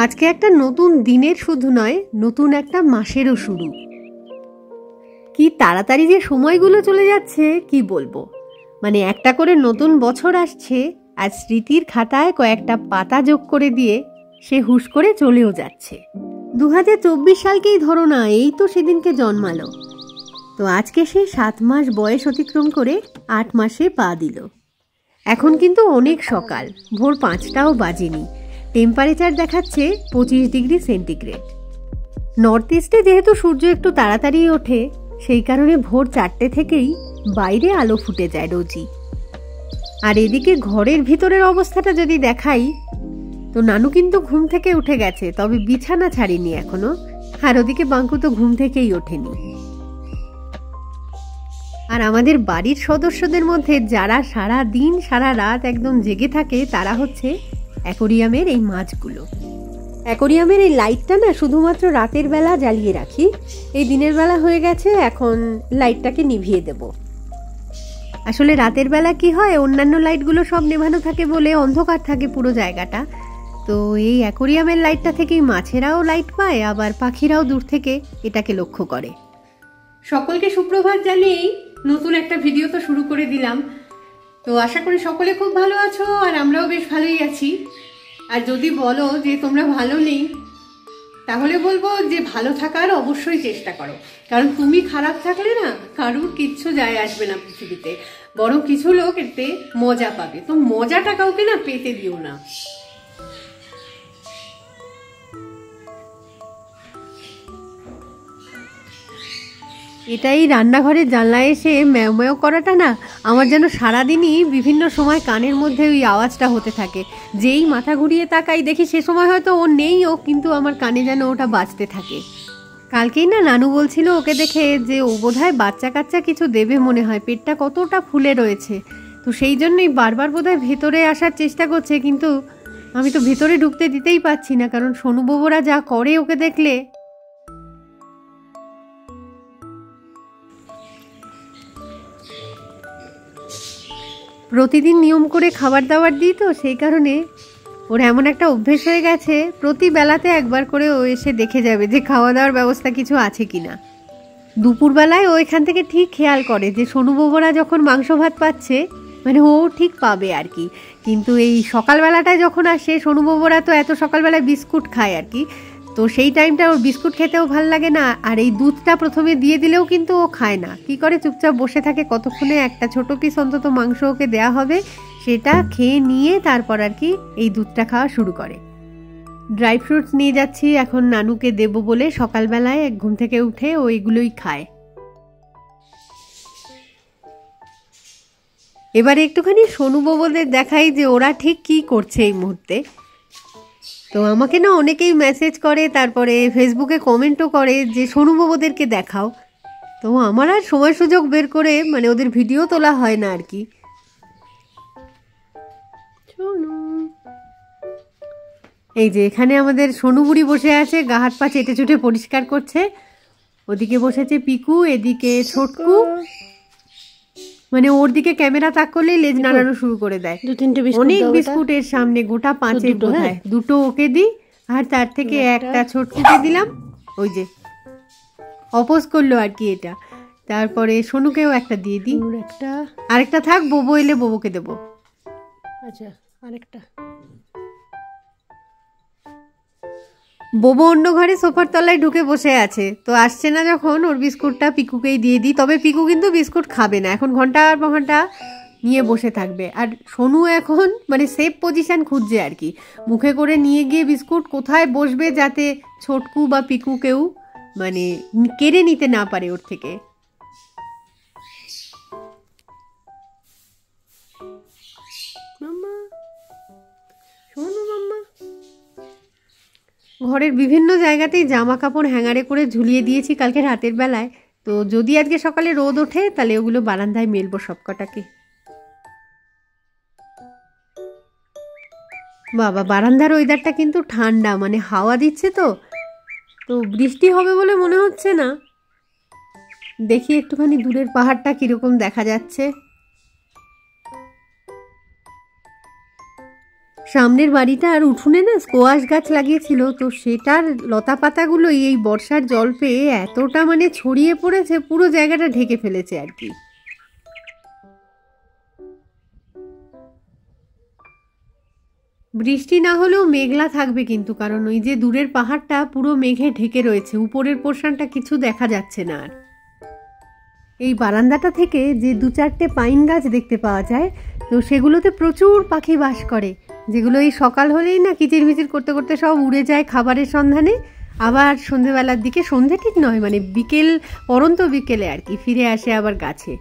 আজকে একটা নতুন দিনের শুধু নয়, নতুন একটা মাসেরও শুরু। কি তাড়াতাড়ি যে সময়গুলো চলে যাচ্ছে কি বলবো। মানে একটা করে নতুন বছর আসছে, আর স্মৃতির খাতায় কয়েকটা পাতা যোগ করে দিয়ে সে হুশ করে চলেও যাচ্ছে। 2024 সালকেই ধরো না, এই তো সেদিনকে জন্মালো। তো আজকে সে 7 মাস বয়স অতিক্রম করে 8 মাসে পা দিল। এখন কিন্তু অনেক সকাল, ভোর 5টাও বাজেনি। টেম্পারেচার দেখাচ্ছে 25 ডিগ্রি সেন্টিগ্রেড। নর্থ ইস্টে যেহেতু সূর্য একটু তাড়াতাড়ি ওঠে, সেই কারণে ভোর 4টে থেকেই বাইরে আলো ফুটে যায় রোজই। আর এদিকে ঘরের ভিতরের অবস্থাটা যদি দেখাই, তো নানু কিন্তু ঘুম থেকে উঠে গেছে, তবে বিছানা ছাড়িনি এখনো। আর ওদিকে বাঙ্কু তো ঘুম থেকেই ওঠেনি। আর আমাদের বাড়ির সদস্যদের মধ্যে যারা সারা দিন সারা রাত একদম জেগে থাকে, তারা হচ্ছে অ্যাকোরিয়ামের এই মাছগুলো। অ্যাকোরিয়ামের এই লাইটটা না শুধুমাত্র রাতের বেলা জ্বালিয়ে রাখি। এই দিনের বেলা হয়ে গেছে, এখন লাইটটাকে নিভিয়ে দেব। আসলে রাতের বেলা কি হয়, অন্যান্য লাইটগুলো সব নেভানো থাকে বলে অন্ধকার থাকে পুরো জায়গাটা। তো এই অ্যাকোরিয়ামের লাইটটা থেকেই মাছেরাও লাইট পায়, আবার পাখিরাও দূর থেকে এটাকে লক্ষ্য করে। সকলকে সুপ্রভাত জানিয়েই নতুন একটা ভিডিও তো শুরু করে দিলাম। তো আশা করি সকলে খুব ভালো আছো, আর আমরাও বেশ ভালোই আছি। আর যদি বলো যে তোমরা ভালো নেই, তাহলে বলবো যে ভালো থাকার অবশ্যই চেষ্টা করো। কারণ তুমি খারাপ থাকলে না কারুর কিচ্ছু যায় আসবে না পৃথিবীতে, বরং কিছু লোক এতে মজা পাবে। তো মজাটা কাউকে না পেতে দিও না। এটাই রান্নাঘরের জানলায় এসে ম্যাও ম্যাও করাটা না আমার যেন সারাদিনই বিভিন্ন সময় কানের মধ্যে ওই আওয়াজটা হতে থাকে। যেই মাথা ঘুরিয়ে তাকাই দেখি সে সময় হয়তো ও নেই, ও কিন্তু আমার কানে যেন ওটা বাজতে থাকে। কালকেই না নানু বলছিল ওকে দেখে যে ও বোধহয় বাচ্চা কাচ্চা কিছু দেবে মনে হয়, পেটটা কতটা ফুলে রয়েছে। তো সেই জন্যই বারবার বোধহয় ভেতরে আসার চেষ্টা করছে, কিন্তু আমি তো ভেতরে ঢুকতে দিতেই পারছি না, কারণ সোনু বাবুরা যা করে ওকে দেখলে। প্রতিদিন নিয়ম করে খাবার দাবার দিই, তো সেই কারণে ওর এমন একটা অভ্যেস হয়ে গেছে, প্রতি বেলাতে একবার করে ও এসে দেখে যাবে যে খাওয়া দাওয়ার ব্যবস্থা কিছু আছে কিনা। দুপুরবেলায় ও এখান থেকে ঠিক খেয়াল করে যে সোনু বাবুরা যখন মাংস ভাত পাচ্ছে, মানে ও ঠিক পাবে আর কি। কিন্তু এই সকালবেলাটায় যখন আসে, সোনু বাবুরা তো এত সকালবেলায় বিস্কুট খায় আর কি। তো সেই টাইমটা ওর বিস্কুট খেতেও ভাল লাগে না, আর এই দুধটা প্রথমে দিয়ে দিলেও কিন্তু ও খায় না। কি করে, চুপচাপ বসে থাকে কতক্ষণে একটা ছোট পিস অন্তত মাংস ওকে দেওয়া হবে, সেটা খেয়ে নিয়ে তারপর আর কি এই দুধটা খাওয়া শুরু করে। ড্রাই ফ্রুটস নিয়ে যাচ্ছি এখন নানুকে দেবো বলে, সকালবেলায় ঘুম থেকে উঠে ও এগুলোই খায়। এবারে একটুখানি সোনু বাবুদের দেখাই যে ওরা ঠিক কি করছে এই মুহূর্তে। তো আমাকে না অনেকেই মেসেজ করে, তারপরে ফেসবুকে কমেন্টও করে যে সোনু বাবুদেরকে দেখাও। তো আমার আর সময় সুযোগ বের করে মানে ওদের ভিডিও তোলা হয় না আর কি। এই যে এখানে আমাদের সোনু বুড়ি বসে আছে, গা হাত পা চেটে চুটে পরিষ্কার করছে। ওদিকে বসেছে পিকু, এদিকে ছোটকু। মানে ওর দিকে ক্যামেরা তাক করলেই লেজ নাড়ানো শুরু করে দেয়। অনেক বিস্কুটের সামনে, গোটা 5 বোধহয়। 2টো ওকে দিই, আর তার থেকে একটা ছোটকুকে দিলাম। ওই যে অপোজ করলো আর কি এটা। তারপরে সোনুকেও একটা দিয়ে দিই, আরেকটা থাক, বোবো এলে বোবোকে দেবো। আচ্ছা, আরেকটা। বোবো অন্য ঘরে সোফার তলায় ঢুকে বসে আছে, তো আসছে না যখন ওর বিস্কুটটা পিকুকেই দিয়ে দিই। তবে পিকু কিন্তু বিস্কুট খাবে না, এখন ঘন্টার পর ঘন্টা নিয়ে বসে থাকবে। আর সোনু এখন মানে সেফ পজিশন খুঁজছে আর কি, মুখে করে নিয়ে গিয়ে বিস্কুট কোথায় বসবে যাতে ছোটকু বা পিকু কেউ মানে কেড়ে নিতে না পারে ওর থেকে। ঘরের বিভিন্ন জায়গাতেই জামা কাপড় হ্যাঙ্গারে করে ঝুলিয়ে দিয়েছি কালকে রাতের বেলায়। তো যদি আজকে সকালে রোদ ওঠে তাহলে ওগুলো বারান্দায় মেলবো সবকটাকে। বাবা, বারান্দার ওয়েদারটা কিন্তু ঠান্ডা, মানে হাওয়া দিচ্ছে তো। তো বৃষ্টি হবে বলে মনে হচ্ছে না। দেখি একটুখানি দূরের পাহাড়টা কিরকম দেখা যাচ্ছে। সামনের বাড়িটা আর উঠোনে না স্কোয়াশ গাছ লাগিয়েছিল, তো সেটার লতা পাতাগুলো এই বর্ষার জল পেয়ে এতটা মানে ছড়িয়ে পড়েছে, পুরো জায়গাটা ঢেকে ফেলেছে আর কি। বৃষ্টি না হলেও মেঘলা থাকবে কিন্তু, কারণ ওই যে দূরের পাহাড়টা পুরো মেঘে ঢেকে রয়েছে, উপরের পোর্শনটা কিছু দেখা যাচ্ছে না আর। এই বারান্দাটা থেকে যে 2-4টে পাইন গাছ দেখতে পাওয়া যায়, তো সেগুলোতে প্রচুর পাখি বাস করে, যেগুলো এই সকাল হলেই না কিচিরমিচির করতে করতে সব উড়ে যায় খাবারের সন্ধানে। আবার সন্ধেবেলার দিকে, সন্ধে ঠিক নয় মানে বিকেল, পরন্ত বিকেলে আর কি, ফিরে আসে আবার গাছে।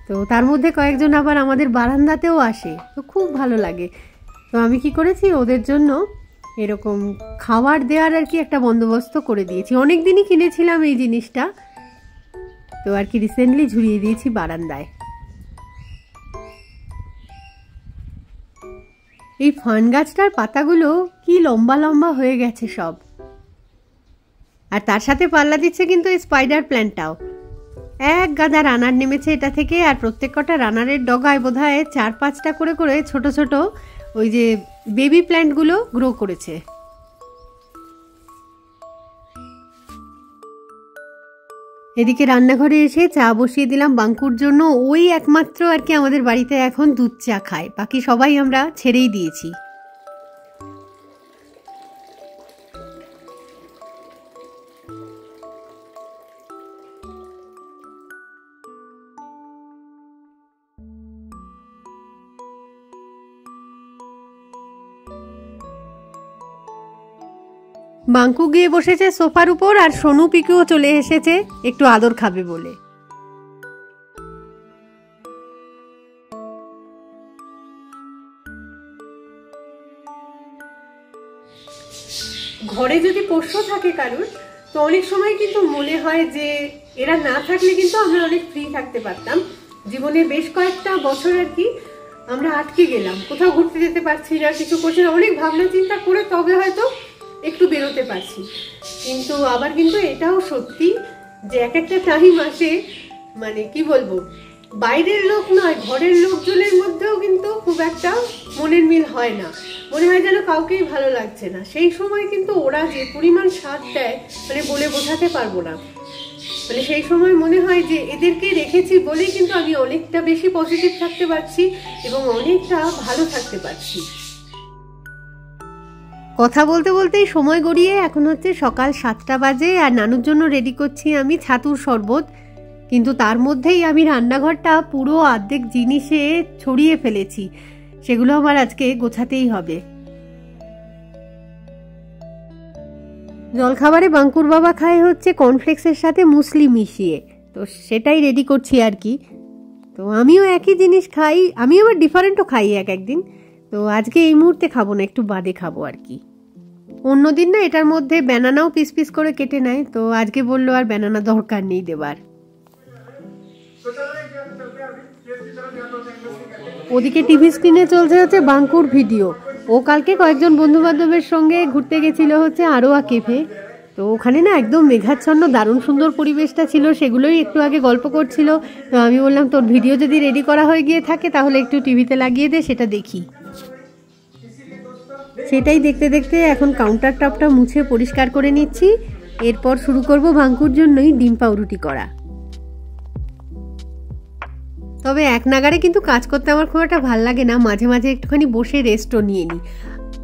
তো তার মধ্যে কয়েকজন আবার আমাদের বারান্দাতেও আসে, তো খুব ভালো লাগে। তো আমি কি করেছি, ওদের জন্য এরকম খাবার দেওয়ার আর কি একটা বন্দোবস্ত করে দিয়েছি। অনেক দিনই কিনেছিলাম এই জিনিসটা, তো আর কি রিসেন্টলি ঝুলিয়ে দিয়েছি বারান্দায়। এই ফান গাছটার পাতাগুলো কি লম্বা লম্বা হয়ে গেছে সব, আর তার সাথে পাল্লা দিচ্ছে কিন্তু এই স্পাইডার প্ল্যান্টটাও। এক গাদা রানার নেমেছে এটা থেকে, আর প্রত্যেক কটা রানারের ডগায় বোধহয় 4-5টা করে করে ছোট ছোট ওই যে বেবি প্ল্যান্টগুলো গ্রো করেছে। এদিকে রান্নাঘরে এসে চা বসিয়ে দিলাম বাঙ্কুর জন্য। ওই একমাত্র আর কি আমাদের বাড়িতে এখন দুধ চা খায়, বাকি সবাই আমরা ছেড়েই দিয়েছি। বাঙ্কু গিয়ে বসেছে সোফার উপর, আর সোনু পিকুও চলে এসেছে একটু আদর খাবে বলে। ঘরে যদি পোষ্য থাকে কারুর, তো অনেক সময় কিন্তু মনে হয় যে এরা না থাকলে কিন্তু আমরা অনেক ফ্রি থাকতে পারতাম। জীবনে বেশ কয়েকটা বছর আর কি আমরা আটকে গেলাম, কোথাও ঘুরতে যেতে পারছি না, কিছু করছি না, অনেক ভাবনা চিন্তা করে তবে হয়তো একটু বেরোতে পারছি। কিন্তু আবার কিন্তু এটাও সত্যি যে এক একটা টাইম আসে, মানে কি বলবো, বাইরের লোক নয় ঘরের লোকজনের মধ্যেও কিন্তু খুব একটা মনের মিল হয় না, মনে হয় যেন কাউকেই ভালো লাগছে না। সেই সময় কিন্তু ওরা যে পরিমাণ সাথ দেয় মানে বলে বোঝাতে পারবো না। মানে সেই সময় মনে হয় যে এদেরকে রেখেছি বলেই কিন্তু আমি অনেকটা বেশি পজিটিভ থাকতে পারছি এবং অনেকটা ভালো থাকতে পারছি। কথা বলতে বলতেই সময় গড়িয়ে এখন হচ্ছে সকাল 7টা বাজে, আর নানুর জন্য রেডি করছি আমি ছাতুর শরবত। কিন্তু তার মধ্যেই আমি রান্নাঘরটা পুরো অর্ধেক জিনিসে ছড়িয়ে ফেলেছি, সেগুলো আমার আজকে গোছাতেই হবে। জলখাবারে বাঙ্কুর বাবা খায় হচ্ছে কর্নফ্লেক্সের সাথে মুসলি মিশিয়ে, তো সেটাই রেডি করছি আর কি। তো আমিও একই জিনিস খাই, আমি আবার ডিফারেন্টও খাই এক একদিন। তো আজকে এই মুহূর্তে খাবো না, একটু বাদে খাবো আর কি। অন্যদিন না এটার মধ্যে ব্যানানাও পিস পিস করে কেটে নেয়, তো আজকে বললো আর ব্যানানা দরকার নেই দেবার। ওদিকে টিভি স্ক্রিনে চলছে হচ্ছে বাঙ্কুর ভিডিও। ও কালকে কয়েকজন বন্ধু বান্ধবের সঙ্গে ঘুরতে গেছিল হচ্ছে আরোয়া কেভে, তো ওখানে না একদম মেঘাচ্ছন্ন দারুণ সুন্দর পরিবেশটা ছিল, সেগুলোই একটু আগে গল্প করছিল। তো আমি বললাম তোর ভিডিও যদি রেডি করা হয়ে গিয়ে থাকে তাহলে একটু টিভিতে লাগিয়ে দে, সেটা দেখি। সেটাই দেখতে দেখতে এখন কাউন্টার টপটা মুছে পরিষ্কার করে নিচ্ছি। এরপর শুরু করব বাঙ্কুর জন্যই ডিম পাউরুটি করা। তবে এক নাগারে কিন্তু কাজ করতে আমার খুব একটা ভাল লাগে না, মাঝে মাঝে একটুখানি বসে রেস্টও নিয়ে নিই।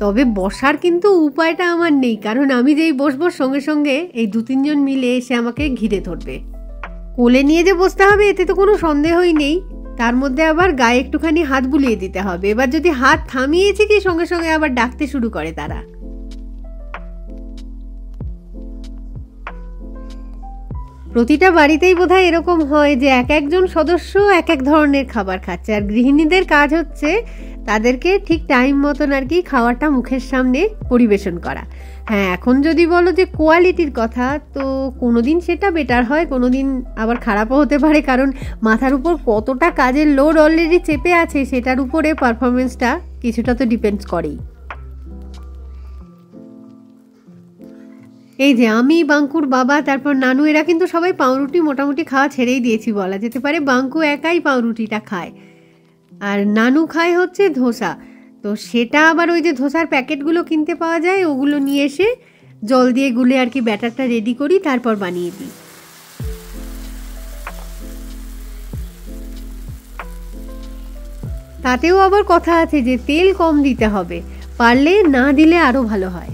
তবে বসার কিন্তু উপায়টা আমার নেই, কারণ আমি যেই বসবো সঙ্গে সঙ্গে এই 2-3 জন মিলে এসে আমাকে ঘিরে ধরবে। কোলে নিয়ে যে বসতে হবে এতে তো কোনো সন্দেহই নেই, তার মধ্যে আবার গায়ে একটুখানি হাত বুলিয়ে দিতে হবে। এবার যদি হাত থামিয়েছি কি সঙ্গে সঙ্গে আবার ডাকতে শুরু করে তারা। প্রতিটা বাড়িতেই বোধহয় এরকম হয় যে এক একজন সদস্য এক এক ধরনের খাবার খাচ্ছে, আর গৃহিণীদের কাজ হচ্ছে তাদেরকে ঠিক টাইম মতন আর কি খাওয়াটা মুখের সামনে পরিবেশন করা। হ্যাঁ, এখন যদি বলো যে কোয়ালিটির কথা, তো কোনোদিন সেটা বেটার হয়, কোনোদিন আবার খারাপও হতে পারে, কারণ মাথার উপর কতটা কাজের লোড অলরেডি চেপে আছে সেটার উপরে পারফরমেন্সটা কিছুটা তো ডিপেন্ডস করেই। এই যে আমি, বাঙ্কুর বাবা, তারপর নানু, এরা কিন্তু সবাই পাউরুটি মোটামুটি খাওয়া ছেড়েই দিয়েছি বলা যেতে পারে। বাঙ্কু একাই পাউরুটিটা খায়, আর নানু খায় হচ্ছে ধোসা। তো সেটা আবার ওই যে ধোসার প্যাকেটগুলো কিনতে পাওয়া যায়, ওগুলো নিয়ে এসে জল দিয়ে গুলে আর কি ব্যাটারটা রেডি করি, তারপর বানিয়ে দিই। তাতেও আবার কথা আছে যে তেল কম দিতে হবে, পারলে না দিলে আরো ভালো হয়।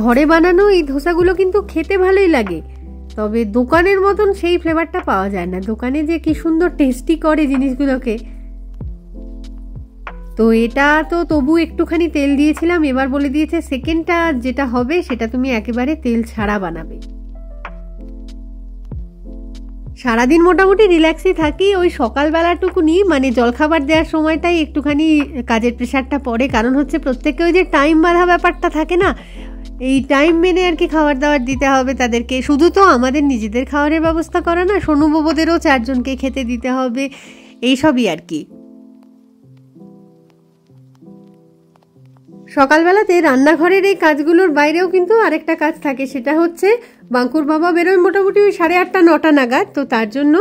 ঘরে বানানো এই ধোসাগুলো কিন্তু খেতে ভালোই লাগে, তবে দোকানের মতন সেই ফ্লেভারটা পাওয়া যায় না। দোকানে যে কি সুন্দর টেস্টি করে জিনিসগুলোকে। তো এটা তো তবু একটুখানি তেল দিয়েছিলাম, এবার বলে দিয়েছে সেকেন্ডটা যেটা হবে সেটা তুমি একেবারে তেল ছাড়া বানাবে। সারাদিন মোটামুটি রিল্যাক্সই থাকি, ওই সকালবেলাটুকুনি মানে জলখাবার দেওয়ার সময়টাই একটুখানি কাজের প্রেশারটা পড়ে, কারণ হচ্ছে প্রত্যেককে ওই যে টাইম বাঁধা ব্যাপারটা থাকে না, এই টাইম মেনে আর কি খাবার দাবার দিতে হবে তাদেরকে। শুধু তো আমাদের নিজেদের খাবারের ব্যবস্থা করা না, সোনুবাবুদেরও 4 জনকে খেতে দিতে হবে, এইসবই আর কি। সকালবেলাতে রান্নাঘরের এই কাজগুলোর বাইরেও কিন্তু আরেকটা কাজ থাকে, সেটা হচ্ছে বাঙ্কুর বাবা বেরোয় মোটামুটি ওই 8:30 9টা নাগাদ, তো তার জন্য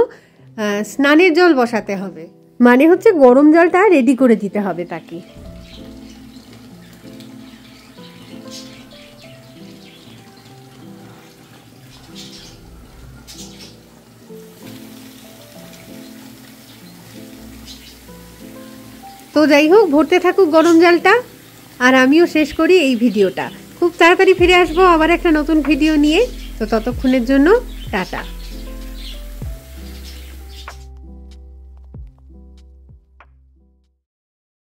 স্নানের জল বসাতে হবে, মানে হচ্ছে গরম জলটা রেডি করে দিতে হবে তাকে। তো যাই হোক, ভরতে থাকুক গরম জলটা, আর আমিও শেষ করি এই ভিডিওটা। খুব তাড়াতাড়ি ফিরে আসবো আবার একটা নতুন ভিডিও নিয়ে, তো ততক্ষণের জন্য টাটা।